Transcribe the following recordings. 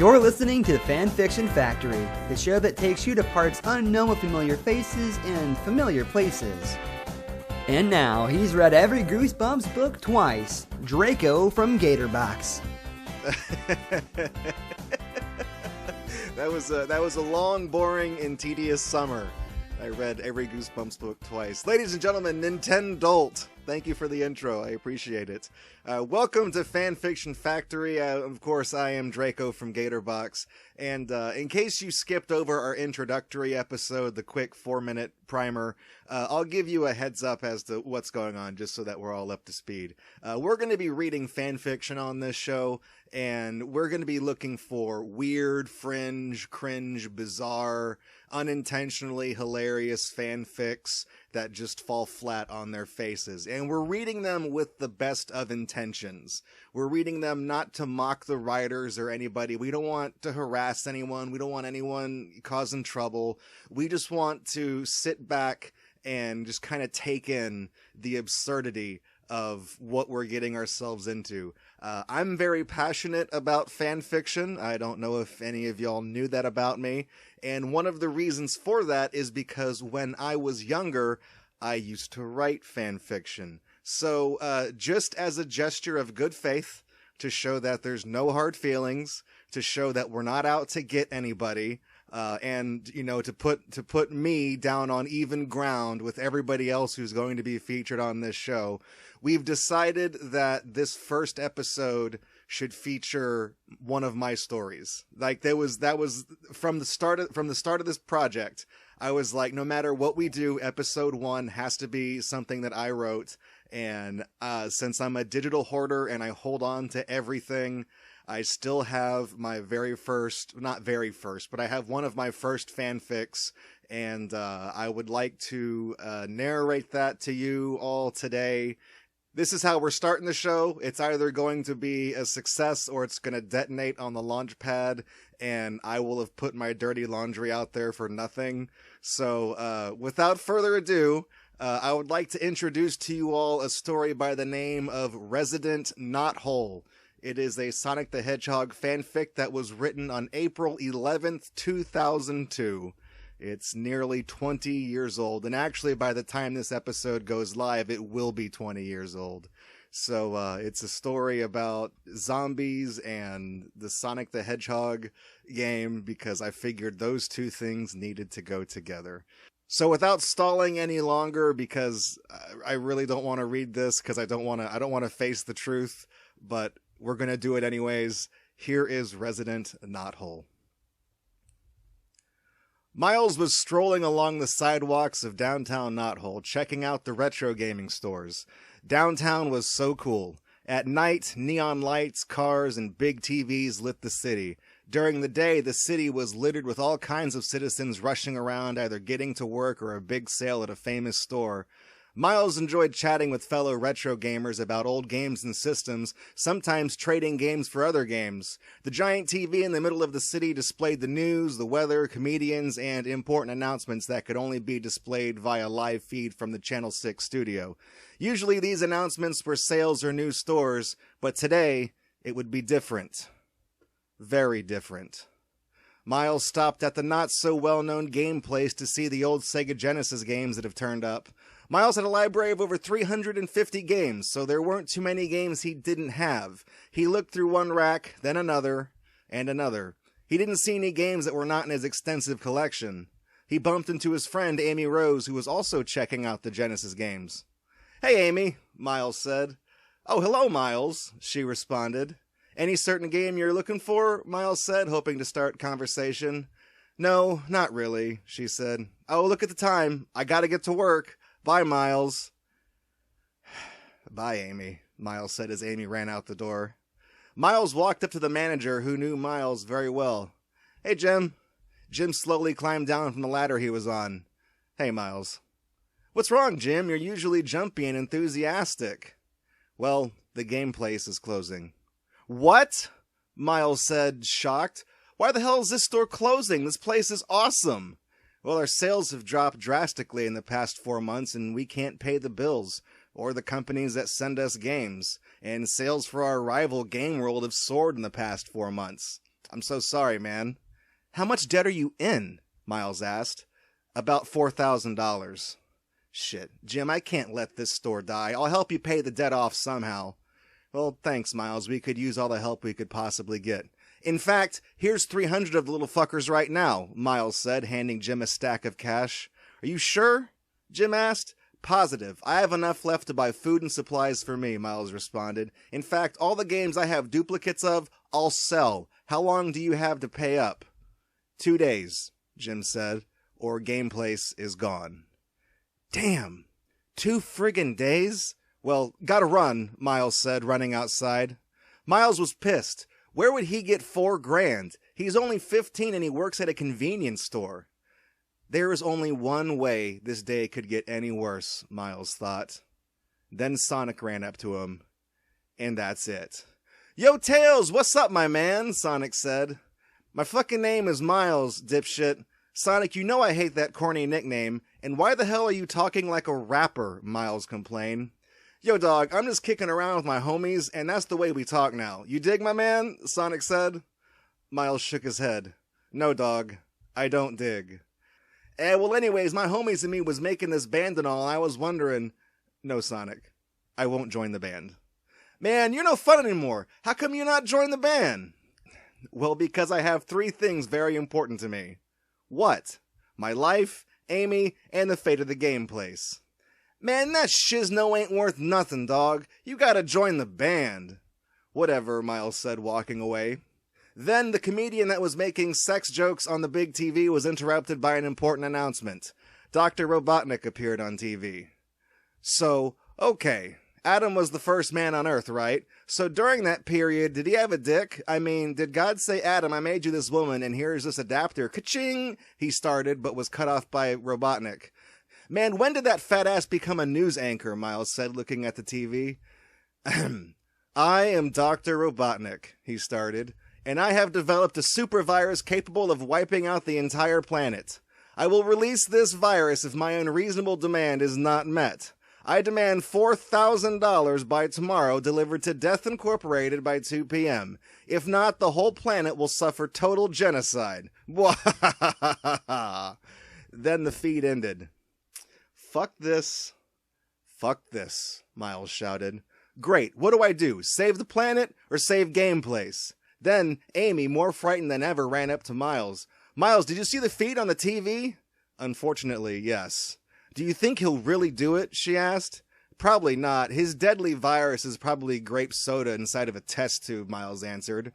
You're listening to the Fanfiction Factory, the show that takes you to parts unknown with familiar faces and familiar places. And now, he's read every Goosebumps book twice, Draco from Gatorbox. That was a long, boring, and tedious summer. I read every Goosebumps book twice. Ladies and gentlemen, Nintendolt, thank you for the intro. I appreciate it. Welcome to Fanfiction Factory. Of course, I am Draco from Gatorbox. And in case you skipped over our introductory episode, the quick 4-minute primer, I'll give you a heads up as to what's going on, just so that we're all up to speed. We're going to be reading fanfiction on this show, and we're going to be looking for weird, fringe, cringe, bizarre, unintentionally hilarious fanfics that just fall flat on their faces. And we're reading them with the best of intentions. We're reading them not to mock the writers or anybody. We don't want to harass anyone. We don't want anyone causing trouble. We just want to sit back and just kind of take in the absurdity of what we're getting ourselves into. I'm very passionate about fan fiction. I don't know if any of y'all knew that about me. And one of the reasons for that is because when I was younger, I used to write fan fiction. So just as a gesture of good faith, to show that there's no hard feelings, to show that we're not out to get anybody, and, you know, to put me down on even ground with everybody else who's going to be featured on this show, we've decided that this first episode should feature one of my stories. Like that was from the start of this project. I was like, no matter what we do, episode 1 has to be something that I wrote. And since I'm a digital hoarder and I hold on to everything, I still have my not very first, but I have one of my first fanfics, and I would like to narrate that to you all today. This is how we're starting the show. It's either going to be a success or it's going to detonate on the launch pad, and I will have put my dirty laundry out there for nothing. So without further ado, I would like to introduce to you all a story by the name of Resident Knothole. It is a Sonic the Hedgehog fanfic that was written on April 11th, 2002. It's nearly 20 years old, and actually by the time this episode goes live, it will be 20 years old. So it's a story about zombies and the Sonic the Hedgehog game, because I figured those two things needed to go together. So without stalling any longer, because I really don't want to read this, because I don't want to face the truth, but we're going to do it anyways. Here is Resident Knothole. Miles was strolling along the sidewalks of downtown Knothole, checking out the retro gaming stores. Downtown was so cool. At night, neon lights, cars, and big TVs lit the city. During the day, the city was littered with all kinds of citizens rushing around, either getting to work or a big sale at a famous store. Miles enjoyed chatting with fellow retro gamers about old games and systems, sometimes trading games for other games. The giant TV in the middle of the city displayed the news, the weather, comedians, and important announcements that could only be displayed via live feed from the Channel 6 studio. Usually these announcements were sales or new stores, but today it would be different. Very different. Miles stopped at the not-so-well-known game place to see the old Sega Genesis games that have turned up. Miles had a library of over 350 games, so there weren't too many games he didn't have. He looked through one rack, then another, and another. He didn't see any games that were not in his extensive collection. He bumped into his friend Amy Rose, who was also checking out the Genesis games. "Hey, Amy," Miles said. "Oh, hello, Miles," she responded. "Any certain game you're looking for?" Miles said, hoping to start conversation. "No, not really," she said. "Oh, look at the time. I gotta get to work. Bye, Miles." "Bye, Amy," Miles said as Amy ran out the door. Miles walked up to the manager, who knew Miles very well. "Hey, Jim." Jim slowly climbed down from the ladder he was on. "Hey, Miles." "What's wrong, Jim? You're usually jumpy and enthusiastic." "Well, the game place is closing." "What?" Miles said, shocked. "Why the hell is this store closing? This place is awesome." "Well, our sales have dropped drastically in the past 4 months, and we can't pay the bills, or the companies that send us games, and sales for our rival Game World have soared in the past 4 months." I'm so sorry, man. How much debt are you in? Miles asked. About $4,000. Shit, Jim, I can't let this store die. I'll help you pay the debt off somehow. Well, thanks, Miles. We could use all the help we could possibly get. In fact, here's 300 of the little fuckers right now, Miles said, handing Jim a stack of cash. Are you sure? Jim asked. Positive. I have enough left to buy food and supplies for me, Miles responded. In fact, all the games I have duplicates of, I'll sell. How long do you have to pay up? 2 days, Jim said, or Game Place is gone. Damn. 2 friggin' days? Well, gotta run, Miles said, running outside. Miles was pissed. Where would he get $4,000? He's only 15 and he works at a convenience store. There is only one way this day could get any worse, Miles thought. Then Sonic ran up to him. And that's it. Yo, Tails, what's up, my man? Sonic said. My fucking name is Miles, dipshit. Sonic, you know I hate that corny nickname. And why the hell are you talking like a rapper? Miles complained. Yo, dog, I'm just kicking around with my homies, and that's the way we talk now. You dig, my man? Sonic said. Miles shook his head. No, dog, I don't dig. Well, anyways, my homies and me was making this band and all, and I was wondering... No, Sonic, I won't join the band. Man, you're no fun anymore. How come you not join the band? Well, because I have 3 things very important to me. What? My life, Amy, and the fate of the game place. Man, that shizno ain't worth nothing, dog. You gotta join the band. Whatever, Miles said, walking away. Then the comedian that was making sex jokes on the big TV was interrupted by an important announcement. Dr. Robotnik appeared on TV. So, okay, Adam was the first man on Earth, right? So during that period, did he have a dick? I mean, did God say, Adam, I made you this woman, and here's this adapter? Ka-ching! He started, but was cut off by Robotnik. Man, when did that fat ass become a news anchor? Miles said, looking at the TV. I am Dr. Robotnik, he started, and I have developed a super virus capable of wiping out the entire planet. I will release this virus if my unreasonable demand is not met. I demand $4,000 by tomorrow, delivered to Death Incorporated by 2 p.m. If not, the whole planet will suffer total genocide. Then the feed ended. Fuck this. Fuck this, Miles shouted. Great, what do I do? Save the planet or save Game Place? Then Amy, more frightened than ever, ran up to Miles. Miles, did you see the feed on the TV? Unfortunately, yes. Do you think he'll really do it? She asked. Probably not. His deadly virus is probably grape soda inside of a test tube, Miles answered.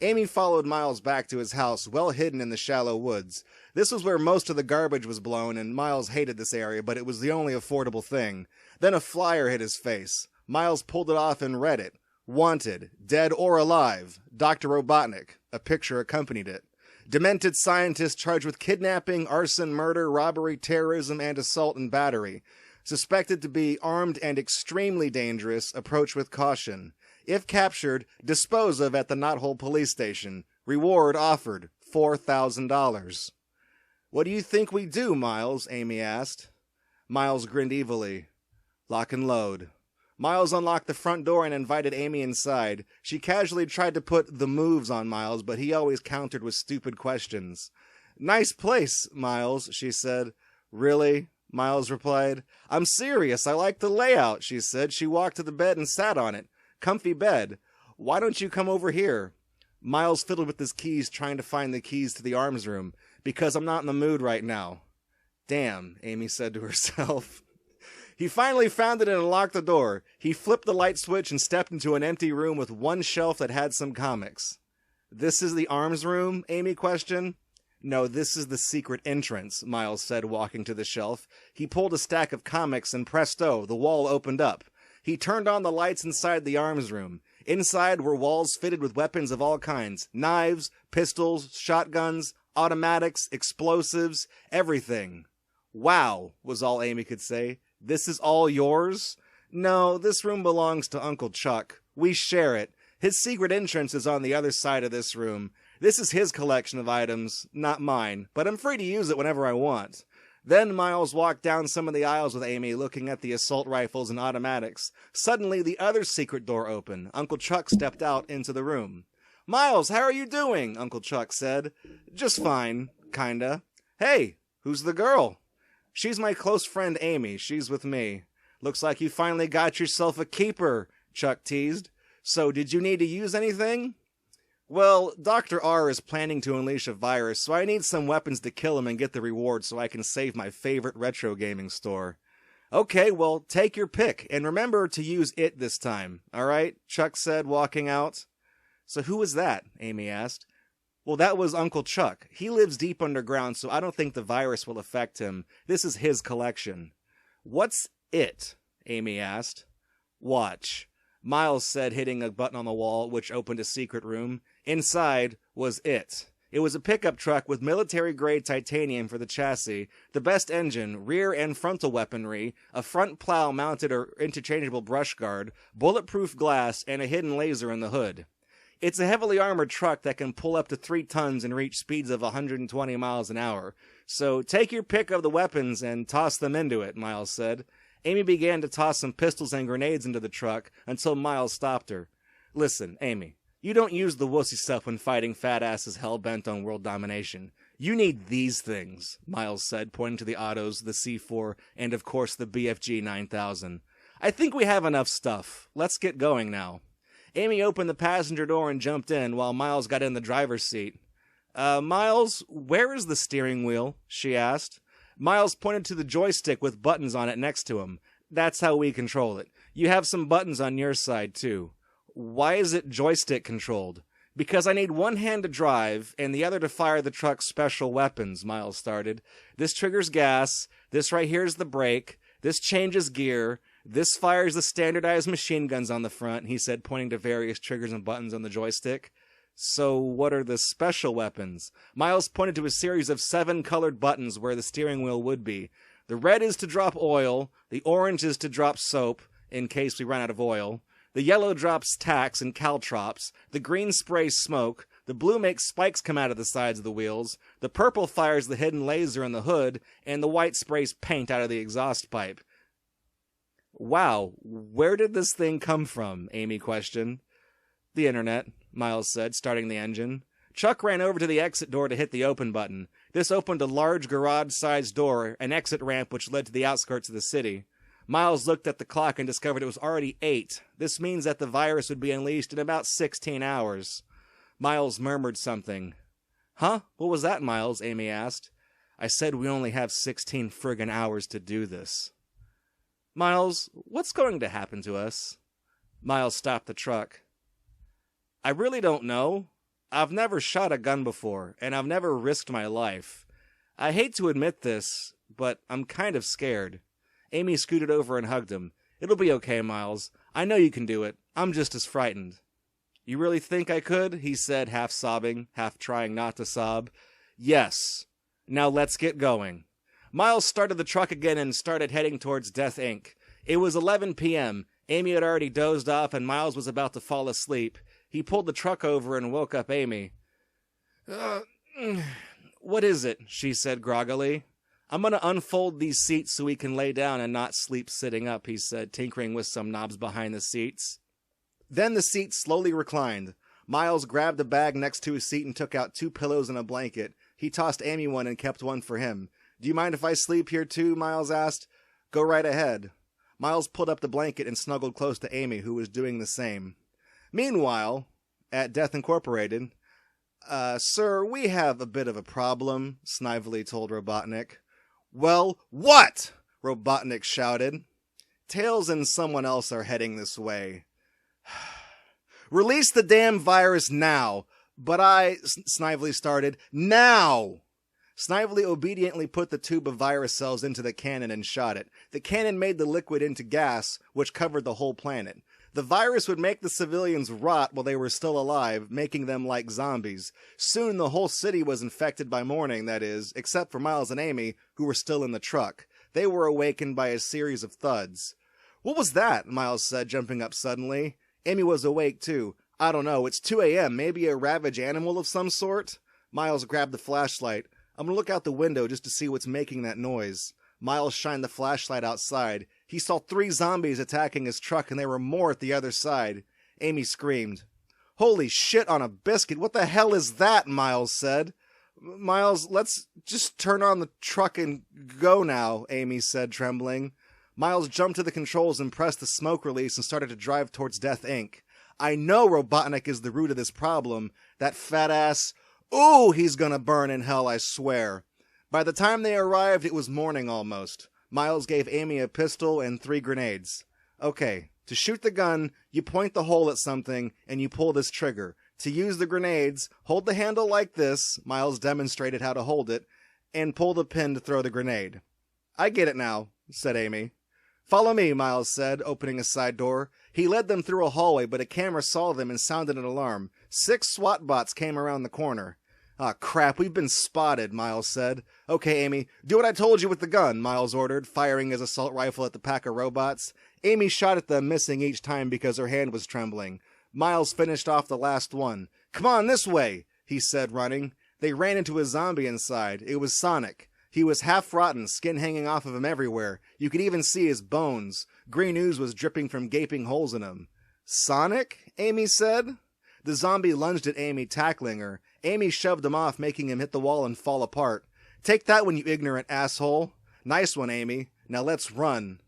Amy followed Miles back to his house, well hidden in the shallow woods. This was where most of the garbage was blown, and Miles hated this area, but it was the only affordable thing. Then a flyer hit his face. Miles pulled it off and read it. Wanted, dead or alive, Dr. Robotnik. A picture accompanied it. Demented scientist charged with kidnapping, arson, murder, robbery, terrorism, and assault and battery. Suspected to be armed and extremely dangerous, approach with caution. If captured, dispose of at the Knothole police station. Reward offered, $4,000. What do you think we do, Miles? Amy asked. Miles grinned evilly. Lock and load. Miles unlocked the front door and invited Amy inside. She casually tried to put the moves on Miles, but he always countered with stupid questions. Nice place, Miles, she said. Really? Miles replied. I'm serious. I like the layout, she said. She walked to the bed and sat on it. Comfy bed. Why don't you come over here? Miles fiddled with his keys, trying to find the keys to the arms room. Because I'm not in the mood right now. Damn, Amy said to herself. He finally found it and unlocked the door. He flipped the light switch and stepped into an empty room with one shelf that had some comics. This is the arms room? Amy questioned. No, this is the secret entrance, Miles said, walking to the shelf. He pulled a stack of comics and presto, the wall opened up. He turned on the lights inside the arms room. Inside were walls fitted with weapons of all kinds. Knives, pistols, shotguns, automatics, explosives, everything. Wow, was all Amy could say. This is all yours? No, this room belongs to Uncle Chuck. We share it. His secret entrance is on the other side of this room. This is his collection of items, not mine, but I'm free to use it whenever I want. Then Miles walked down some of the aisles with Amy, looking at the assault rifles and automatics. Suddenly, the other secret door opened. Uncle Chuck stepped out into the room. "Miles, how are you doing?" Uncle Chuck said. "Just fine, kinda." "Hey, who's the girl?" "She's my close friend Amy. She's with me." "Looks like you finally got yourself a keeper," Chuck teased. "So, did you need to use anything?" "Well, Dr. R is planning to unleash a virus, so I need some weapons to kill him and get the reward so I can save my favorite retro gaming store." "Okay, well, take your pick, and remember to use it this time, alright?" Chuck said, walking out. "So who was that?" Amy asked. "Well, that was Uncle Chuck. He lives deep underground, so I don't think the virus will affect him. This is his collection." "What's it?" Amy asked. "Watch," Miles said, hitting a button on the wall, which opened a secret room. Inside was it. It was a pickup truck with military-grade titanium for the chassis, the best engine, rear and frontal weaponry, a front plow-mounted or interchangeable brush guard, bulletproof glass, and a hidden laser in the hood. It's a heavily armored truck that can pull up to 3 tons and reach speeds of 120 miles an hour. "So take your pick of the weapons and toss them into it," Miles said. Amy began to toss some pistols and grenades into the truck until Miles stopped her. "Listen, Amy. You don't use the wussy stuff when fighting fat asses hell-bent on world domination. You need these things," Miles said, pointing to the autos, the C4, and of course the BFG 9000. "I think we have enough stuff. Let's get going now." Amy opened the passenger door and jumped in while Miles got in the driver's seat. Miles, where is the steering wheel?" she asked. Miles pointed to the joystick with buttons on it next to him. "That's how we control it. You have some buttons on your side, too." "Why is it joystick controlled?" "Because I need one hand to drive and the other to fire the truck's special weapons," Miles started. "This triggers gas, this right here is the brake, this changes gear, this fires the standardized machine guns on the front," he said, pointing to various triggers and buttons on the joystick. "So what are the special weapons?" Miles pointed to a series of 7 colored buttons where the steering wheel would be. "The red is to drop oil, the orange is to drop soap, in case we run out of oil. The yellow drops tacks and caltrops, the green sprays smoke, the blue makes spikes come out of the sides of the wheels, the purple fires the hidden laser in the hood, and the white sprays paint out of the exhaust pipe." "Wow, where did this thing come from?" Amy questioned. "The internet," Miles said, starting the engine. Chuck ran over to the exit door to hit the open button. This opened a large garage-sized door, an exit ramp which led to the outskirts of the city. Miles looked at the clock and discovered it was already 8. This means that the virus would be unleashed in about 16 hours. Miles murmured something. "Huh? What was that, Miles?" Amy asked. "I said we only have 16 friggin' hours to do this." "Miles, what's going to happen to us?" Miles stopped the truck. "I really don't know. I've never shot a gun before, and I've never risked my life. I hate to admit this, but I'm kind of scared." Amy scooted over and hugged him. "It'll be okay, Miles. I know you can do it. I'm just as frightened." "You really think I could?" he said, half sobbing, half trying not to sob. "Yes. Now let's get going." Miles started the truck again and started heading towards Death Inc. It was 11 p.m. Amy had already dozed off and Miles was about to fall asleep. He pulled the truck over and woke up Amy. "What is it?" she said groggily. "I'm going to unfold these seats so we can lay down and not sleep sitting up," he said, tinkering with some knobs behind the seats. Then the seat slowly reclined. Miles grabbed a bag next to his seat and took out 2 pillows and a blanket. He tossed Amy one and kept one for him. "Do you mind if I sleep here too?" Miles asked. "Go right ahead." Miles pulled up the blanket and snuggled close to Amy, who was doing the same. Meanwhile, at Death Incorporated, "Sir, we have a bit of a problem," Snively told Robotnik. "Well, what?" Robotnik shouted. "Tails and someone else are heading this way." "Release the damn virus now!" "But Snively started. "Now!" Snively obediently put the tube of virus cells into the cannon and shot it. The cannon made the liquid into gas, which covered the whole planet. The virus would make the civilians rot while they were still alive, making them like zombies. Soon the whole city was infected by morning, that is, except for Miles and Amy, who were still in the truck. They were awakened by a series of thuds. "What was that?" Miles said, jumping up suddenly. Amy was awake too. "I don't know, it's 2 a.m., maybe a ravage animal of some sort?" Miles grabbed the flashlight. "I'm gonna look out the window just to see what's making that noise." Miles shined the flashlight outside. He saw 3 zombies attacking his truck and there were more at the other side. Amy screamed. Holy shit on a biscuit, what the hell is that? Miles said. Miles, let's just turn on the truck and go now, Amy said, trembling. Miles jumped to the controls and pressed the smoke release and started to drive towards Death Inc. I know Robotnik is the root of this problem. That fat ass. Ooh, he's gonna burn in hell, I swear. By the time they arrived, it was morning almost. Miles gave Amy a pistol and 3 grenades. Okay, to shoot the gun, you point the hole at something and you pull this trigger. To use the grenades, hold the handle like this, Miles demonstrated how to hold it, and pull the pin to throw the grenade. I get it now, said Amy. Follow me, Miles said, opening a side door. He led them through a hallway, but a camera saw them and sounded an alarm. 6 SWAT bots came around the corner. Ah, crap, we've been spotted, Miles said. Okay, Amy, do what I told you with the gun, Miles ordered, firing his assault rifle at the pack of robots. Amy shot at them, missing each time because her hand was trembling. Miles finished off the last one. Come on, this way, he said, running. They ran into a zombie inside. It was Sonic. He was half rotten, skin hanging off of him everywhere. You could even see his bones. Green ooze was dripping from gaping holes in him. Sonic? Amy said. The zombie lunged at Amy, tackling her. Amy shoved him off, making him hit the wall and fall apart. Take that one, you ignorant asshole. Nice one, Amy. Now let's run.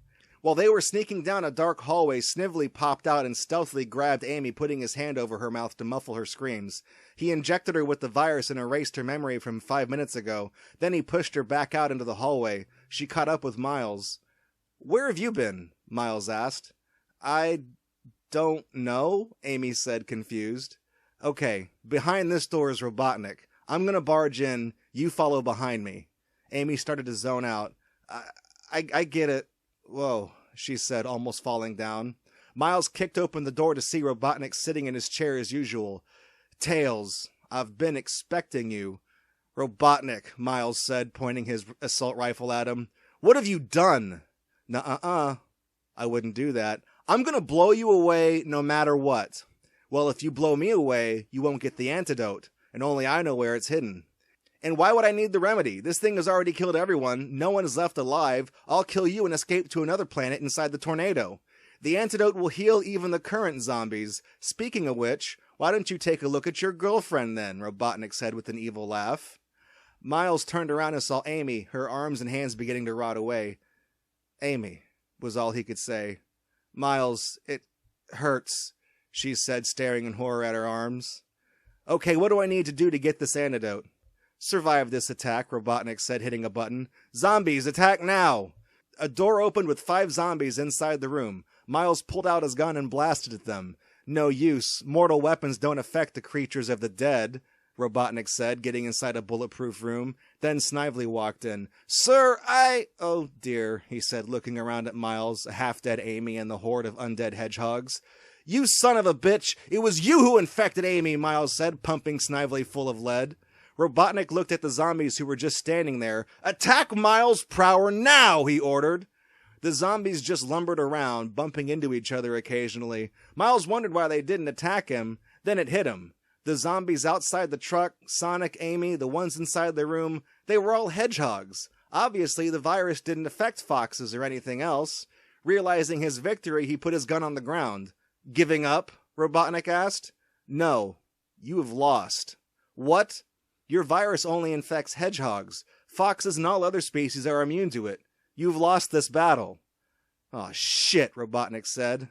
While they were sneaking down a dark hallway, Snively popped out and stealthily grabbed Amy, putting his hand over her mouth to muffle her screams. He injected her with the virus and erased her memory from 5 minutes ago. Then he pushed her back out into the hallway. She caught up with Miles. Where have you been? Miles asked. I don't know, Amy said, confused. Okay, behind this door is Robotnik. I'm gonna barge in. You follow behind me. Amy started to zone out. I get it. Whoa, she said, almost falling down. Miles kicked open the door to see Robotnik sitting in his chair as usual. Tails, I've been expecting you. Robotnik, Miles said, pointing his assault rifle at him. What have you done? Nuh-uh. I wouldn't do that. I'm gonna blow you away no matter what. Well, if you blow me away, you won't get the antidote, and only I know where it's hidden. And why would I need the remedy? This thing has already killed everyone. No one is left alive. I'll kill you and escape to another planet inside the tornado. The antidote will heal even the current zombies. Speaking of which, why don't you take a look at your girlfriend then? Robotnik said with an evil laugh. Miles turned around and saw Amy, her arms and hands beginning to rot away. Amy, was all he could say. Miles, it hurts, she said, staring in horror at her arms. Okay, what do I need to do to get this antidote? Survive this attack, Robotnik said, hitting a button. Zombies, attack now! A door opened with 5 zombies inside the room. Miles pulled out his gun and blasted at them. No use. Mortal weapons don't affect the creatures of the dead, Robotnik said, getting inside a bulletproof room. Then Snively walked in. Sir, Oh dear, he said, looking around at Miles, a half-dead Amy, and the horde of undead hedgehogs. You son of a bitch! It was you who infected Amy, Miles said, pumping Snively full of lead. Robotnik looked at the zombies who were just standing there. Attack Miles Prower now, he ordered. The zombies just lumbered around, bumping into each other occasionally. Miles wondered why they didn't attack him. Then it hit him. The zombies outside the truck, Sonic, Amy, the ones inside the room, they were all hedgehogs. Obviously, the virus didn't affect foxes or anything else. Realizing his victory, he put his gun on the ground. Giving up? Robotnik asked. No. You have lost. What? Your virus only infects hedgehogs. Foxes and all other species are immune to it. You've lost this battle. Oh, shit, Robotnik said.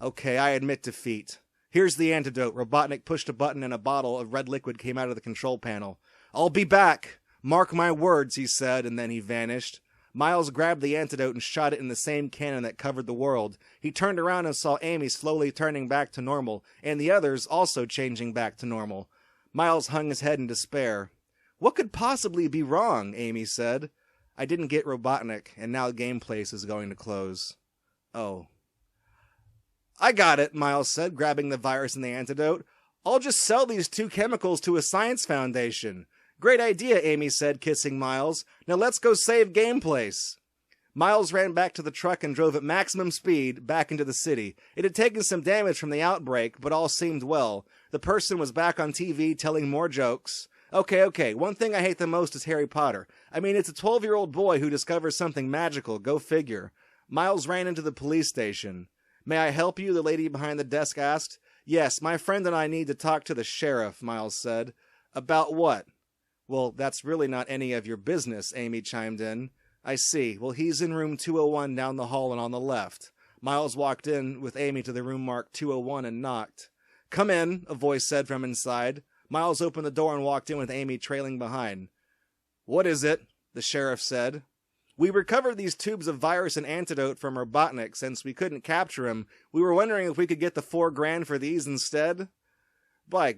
Okay, I admit defeat. Here's the antidote. Robotnik pushed a button and a bottle of red liquid came out of the control panel. I'll be back. Mark my words, he said, and then he vanished. Miles grabbed the antidote and shot it in the same cannon that covered the world. He turned around and saw Amy slowly turning back to normal, and the others also changing back to normal. Miles hung his head in despair. What could possibly be wrong? Amy said. I didn't get Robotnik, and now Gameplace is going to close. Oh. I got it, Miles said, grabbing the virus and the antidote. I'll just sell these 2 chemicals to a science foundation. Great idea, Amy said, kissing Miles. Now let's go save Gameplace. Miles ran back to the truck and drove at maximum speed back into the city. It had taken some damage from the outbreak, but all seemed well. The person was back on TV telling more jokes. Okay, one thing I hate the most is Harry Potter. I mean, it's a 12-year-old boy who discovers something magical, go figure. Miles ran into the police station. May I help you? The lady behind the desk asked. Yes, my friend and I need to talk to the sheriff, Miles said. About what? Well, that's really not any of your business, Amy chimed in. I see. Well, he's in room 201 down the hall and on the left. Miles walked in with Amy to the room marked 201 and knocked. Come in, a voice said from inside. Miles opened the door and walked in with Amy trailing behind. What is it? The sheriff said. We recovered these tubes of virus and antidote from Robotnik since we couldn't capture him. We were wondering if we could get the $4,000 for these instead. By...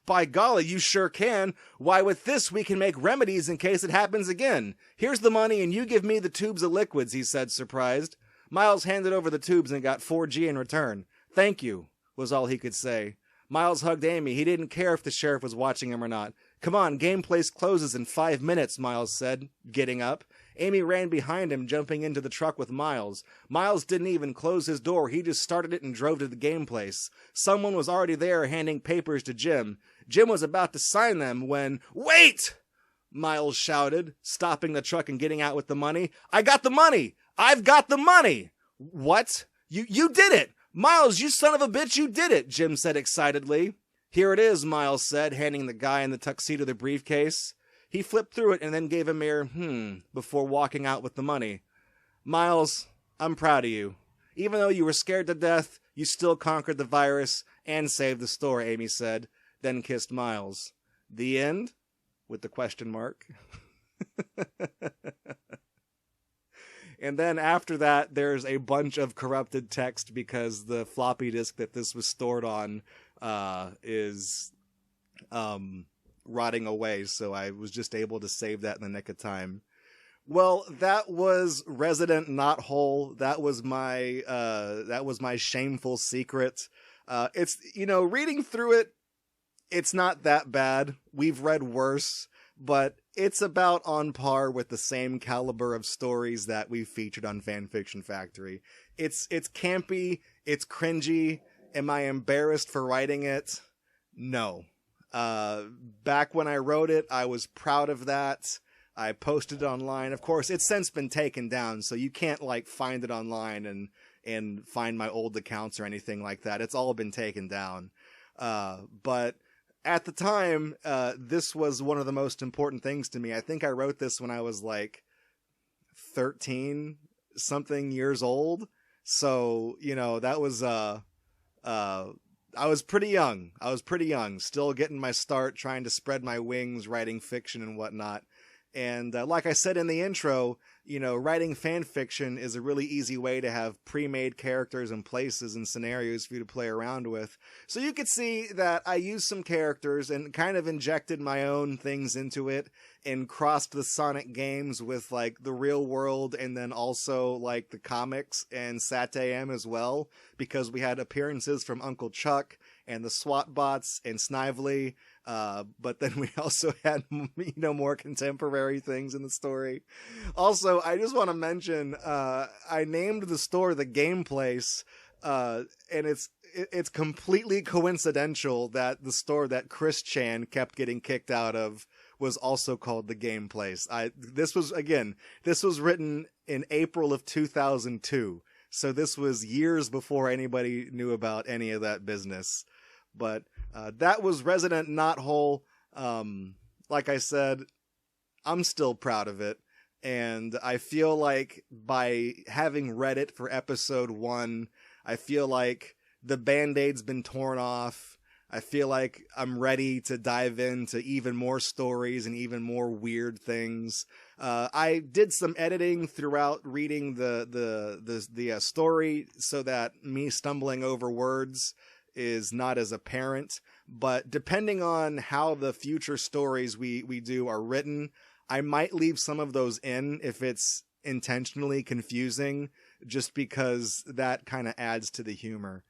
By golly, you sure can. Why, with this, we can make remedies in case it happens again. Here's the money, and you give me the tubes of liquids, he said, surprised. Miles handed over the tubes and got 4G in return. Thank you, was all he could say. Miles hugged Amy. He didn't care if the sheriff was watching him or not. Come on, game place closes in 5 minutes, Miles said, getting up. Amy ran behind him, jumping into the truck with Miles. Miles didn't even close his door. He just started it and drove to the game place. Someone was already there handing papers to Jim. Jim was about to sign them when... Wait! Miles shouted, stopping the truck and getting out with the money. I got the money! I've got the money! What? You did it! Miles, you son of a bitch, you did it, Jim said excitedly. Here it is, Miles said, handing the guy in the tuxedo the briefcase. He flipped through it and then gave a mere before walking out with the money. Miles, I'm proud of you. Even though you were scared to death, you still conquered the virus and saved the store, Amy said, then kissed Miles. The end? With the question mark. And then after that, there's a bunch of corrupted text because the floppy disk that this was stored on is rotting away, so I was just able to save that in the nick of time. Well, that was Resident Knothole. That was my shameful secret. It's, reading through it, it's not that bad. We've read worse, but it's about on par with the same caliber of stories that we've featured on Fanfiction Factory. It's campy, it's cringy. Am I embarrassed for writing it? No. Back when I wrote it, I was proud of that. I posted it online. Of course, it's since been taken down, so you can't find it online and find my old accounts or anything like that. It's all been taken down. But at the time, this was one of the most important things to me. I think I wrote this when I was 13 something years old. So, that was, I was pretty young, still getting my start, trying to spread my wings, writing fiction and whatnot. And like I said in the intro, writing fan fiction is a really easy way to have pre-made characters and places and scenarios for you to play around with. So you could see that I used some characters and kind of injected my own things into it and crossed the Sonic games with the real world and then also the comics and SatAM as well, because we had appearances from Uncle Chuck and the SWAT bots and Snively. But then we also had, more contemporary things in the story. Also, I just want to mention, I named the store the Game Place, and it's completely coincidental that the store that Chris Chan kept getting kicked out of was also called the Game Place. This was written in April of 2002. So this was years before anybody knew about any of that business. But that was Resident Knothole. Like I said, I'm still proud of it. And I feel like by having read it for episode 1, I feel like the Band-Aid's been torn off. I feel like I'm ready to dive into even more stories and even more weird things. I did some editing throughout reading the story so that me stumbling over words is not as apparent, but depending on how the future stories we do are written, I might leave some of those in if it's intentionally confusing, just because that kind of adds to the humor.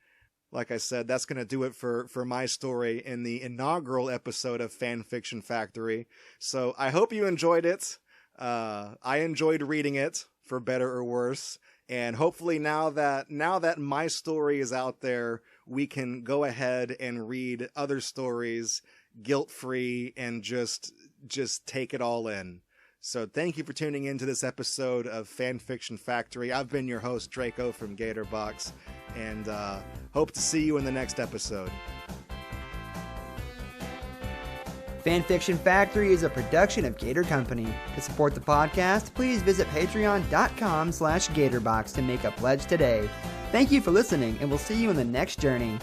Like I said, that's going to do it for my story in the inaugural episode of Fanfiction Factory. So I hope you enjoyed it. I enjoyed reading it, for better or worse. And hopefully now that my story is out there, we can go ahead and read other stories guilt-free and just take it all in. So thank you for tuning in to this episode of Fanfiction Factory. I've been your host, Draco from Gatorbox, and hope to see you in the next episode. Fanfiction Factory is a production of Gator Company. To support the podcast, please visit patreon.com/Gatorbox to make a pledge today. Thank you for listening, and we'll see you in the next journey.